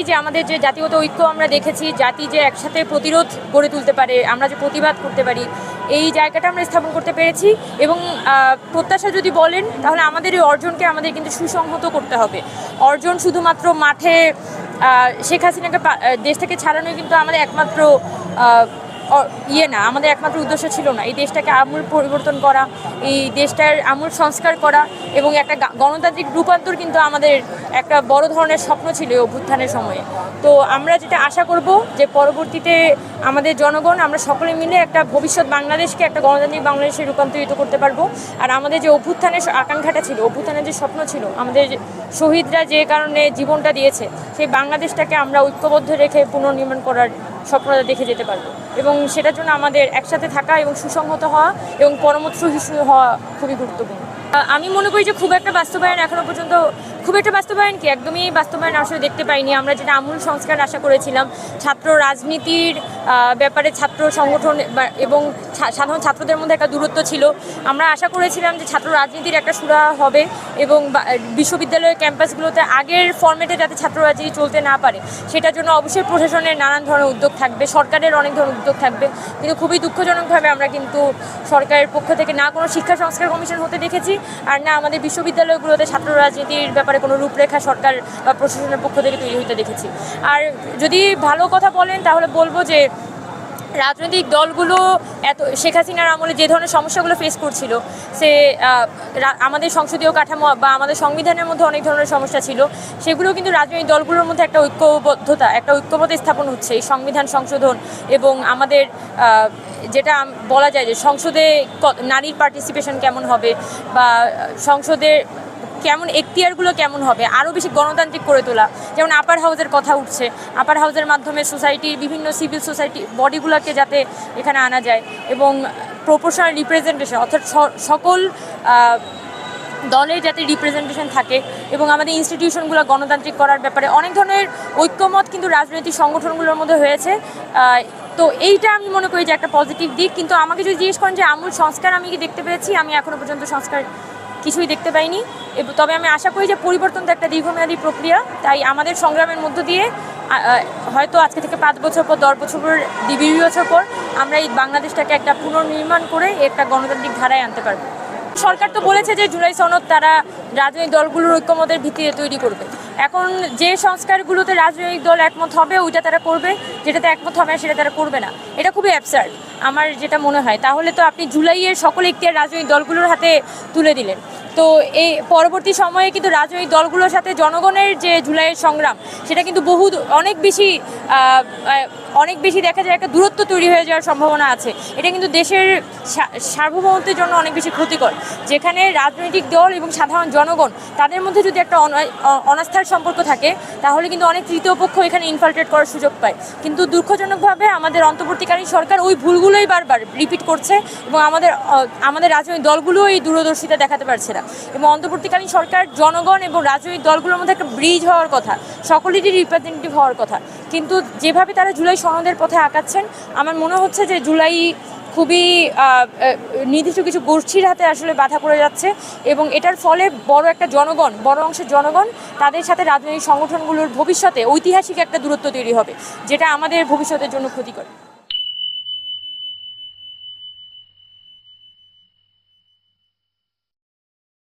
যে আমাদের যে জাতিগত ঐক্য আমরা দেখেছি, জাতি যে একসাথে প্রতিরোধ গড়ে তুলতে পারে, আমরা যে প্রতিবাদ করতে পারি, এই জায়গাটা আমরা স্থাপন করতে পেরেছি। এবং প্রত্যাশা যদি বলেন তাহলে আমাদের এই অর্জনকে আমাদের কিন্তু সুসংহত করতে হবে। অর্জন শুধুমাত্র মাঠে শেখ হাসিনাকে দেশ থেকে ছাড়ানোই কিন্তু আমাদের একমাত্র না, আমাদের একমাত্র উদ্দেশ্য ছিল না। এই দেশটাকে আমূল পরিবর্তন করা, এই দেশটার আমূল সংস্কার করা এবং একটা গণতান্ত্রিক রূপান্তর কিন্তু আমাদের একটা বড় ধরনের স্বপ্ন ছিল এই অভ্যুত্থানের সময়ে। তো আমরা যেটা আশা করব যে পরবর্তীতে আমাদের জনগণ আমরা সকলে মিলে একটা ভবিষ্যৎ বাংলাদেশকে একটা গণতান্ত্রিক বাংলাদেশে রূপান্তরিত করতে পারবো। আর আমাদের যে অভ্যুত্থানের আকাঙ্ক্ষাটা ছিল, অভ্যুত্থানের যে স্বপ্ন ছিল, আমাদের শহীদরা যে কারণে জীবনটা দিয়েছে, সেই বাংলাদেশটাকে আমরা ঐক্যবদ্ধ রেখে পুনর্নির্মাণ করার স্বপ্নটা দেখে যেতে পারবো। এবং সেটার জন্য আমাদের একসাথে থাকা এবং সুসংহত হওয়া এবং পরামর্শহীন হওয়া খুবই গুরুত্বপূর্ণ। আমি মনে করি যে খুব একটা বাস্তবায়ন এখনও পর্যন্ত একদমই বাস্তবায়ন আসলে দেখতে পাইনি। আমরা যেটা আমূল সংস্কার আশা করেছিলাম, ছাত্র রাজনীতির ব্যাপারে ছাত্র সংগঠন এবং সাধারণ ছাত্রদের মধ্যে একটা দূরত্ব ছিল। আমরা আশা করেছিলাম যে ছাত্র রাজনীতির একটা সুরা হবে এবং বিশ্ববিদ্যালয়ের ক্যাম্পাসগুলোতে আগের ফরম্যাটে যাতে ছাত্র রাজনীতি চলতে না পারে, সেটার জন্য অবশ্যই প্রশাসনের নানান ধরনের উদ্যোগ থাকবে, সরকারের অনেক ধরনের উদ্যোগ থাকবে। কিন্তু খুবই দুঃখজনকভাবে আমরা কিন্তু সরকারের পক্ষ থেকে না কোনো শিক্ষা সংস্কার কমিশন হতে দেখেছি, আর না আমাদের বিশ্ববিদ্যালয়গুলোতে ছাত্র রাজনীতির ব্যাপারে কোনো রূপরেখা সরকার বা প্রশাসনের পক্ষ থেকে তৈরি হতে দেখেছি। আর যদি ভালো কথা বলেন তাহলে বলবো যে রাজনৈতিক দলগুলো শেখ হাসিনার আমলে যে ধরনের সমস্যাগুলো ফেস করছিল, সে আমাদের সংসদীয় কাঠামো বা আমাদের সংবিধানের মধ্যে অনেক ধরনের সমস্যা ছিল, সেগুলো কিন্তু রাজনৈতিক দলগুলোর মধ্যে একটা ঐক্যমত স্থাপন হচ্ছে। এই সংবিধান সংশোধন এবং আমাদের যেটা বলা যায় যে সংসদে নারীর পার্টিসিপেশন কেমন হবে বা সংসদে কেমন এখতিয়ারগুলো কেমন হবে, আরও বেশি গণতান্ত্রিক করে তোলা। যেমন আপার হাউসের কথা উঠছে, আপার হাউসের মাধ্যমে সোসাইটির বিভিন্ন সিভিল সোসাইটি বডিগুলোকে যাতে এখানে আনা যায় এবং প্রপোর্শনাল রিপ্রেজেন্টেশন, অর্থাৎ সকল দলের যাতে রিপ্রেজেন্টেশন থাকে এবং আমাদের ইনস্টিটিউশনগুলো গণতান্ত্রিক করার ব্যাপারে অনেক ধরনের ঐক্যমত কিন্তু রাজনৈতিক সংগঠনগুলোর মধ্যে হয়েছে। তো এইটা আমি মনে করি যে একটা পজিটিভ দিক। কিন্তু আমাকে যদি জিজ্ঞেস করেন যে আমূল সংস্কার আমি কি দেখতে পেয়েছি, আমি এখনও পর্যন্ত সংস্কার কিছুই দেখতে পাইনি। তবে আমি আশা করি যে পরিবর্তন তো একটা দীর্ঘমেয়াদী প্রক্রিয়া, তাই আমাদের সংগ্রামের মধ্য দিয়ে হয়তো আজকে থেকে 5 বছর পর, 10 বছর পর, 20 বছর পর আমরা এই বাংলাদেশটাকে একটা পুনর্নির্মাণ করে একটা গণতান্ত্রিক ধারায় আনতে পারবো। সরকার তো বলেছে যে জুলাই সনদ তারা রাজনৈতিক দলগুলোর ঐক্যমতের ভিত্তিতে তৈরি করবে। এখন যে সংস্কারগুলোতে রাজনৈতিক দল একমত হবে ওইটা তারা করবে, যেটাতে একমত হবে সেটা তারা করবে না। এটা খুবই অ্যাবসার্ড আমার যেটা মনে হয়। তাহলে তো আপনি জুলাইয়ের সকল এখতিয়ার রাজনৈতিক দলগুলোর হাতে তুলে দিলেন। তো এই পরবর্তী সময়ে কিন্তু রাজনৈতিক দলগুলোর সাথে জনগণের যে জুলাইয়ের সংগ্রাম, সেটা কিন্তু অনেক বেশি দেখা যায় একটা দূরত্ব তৈরি হয়ে যাওয়ার সম্ভাবনা আছে। এটা কিন্তু দেশের সার্বভৌমত্বের জন্য অনেক বেশি ক্ষতিকর। যেখানে রাজনৈতিক দল এবং সাধারণ জনগণ তাদের মধ্যে যদি একটা অনাস্থার সম্পর্ক থাকে, তাহলে কিন্তু অনেক তৃতীয় পক্ষ এখানে ইনফিল্ট্রেট করার সুযোগ পায়। কিন্তু দুঃখজনকভাবে আমাদের অন্তর্বর্তীকালীন সরকার ওই ভুলগুলোই বারবার রিপিট করছে এবং আমাদের রাজনৈতিক দলগুলো এই দূরদর্শিতা দেখাতে পারছে না। এবং অন্তর্বর্তীকালীন সরকার জনগণ এবং রাজনৈতিক দলগুলোর মধ্যে একটা ব্রিজ হওয়ার কথা, সকলেরই রিপ্রেজেন্টেটিভ হওয়ার কথা। কিন্তু যেভাবে তারা জুলাই সনদের পথে আঁকাচ্ছেন, আমার মনে হচ্ছে যে জুলাই খুবই নির্দিষ্ট কিছু গোষ্ঠীর হাতে আসলে বাধা পড়ে যাচ্ছে এবং এটার ফলে বড় অংশের জনগণ তাদের সাথে রাজনৈতিক সংগঠনগুলোর ভবিষ্যতে ঐতিহাসিক একটা দূরত্ব তৈরি হবে, যেটা আমাদের ভবিষ্যতের জন্য ক্ষতিকর।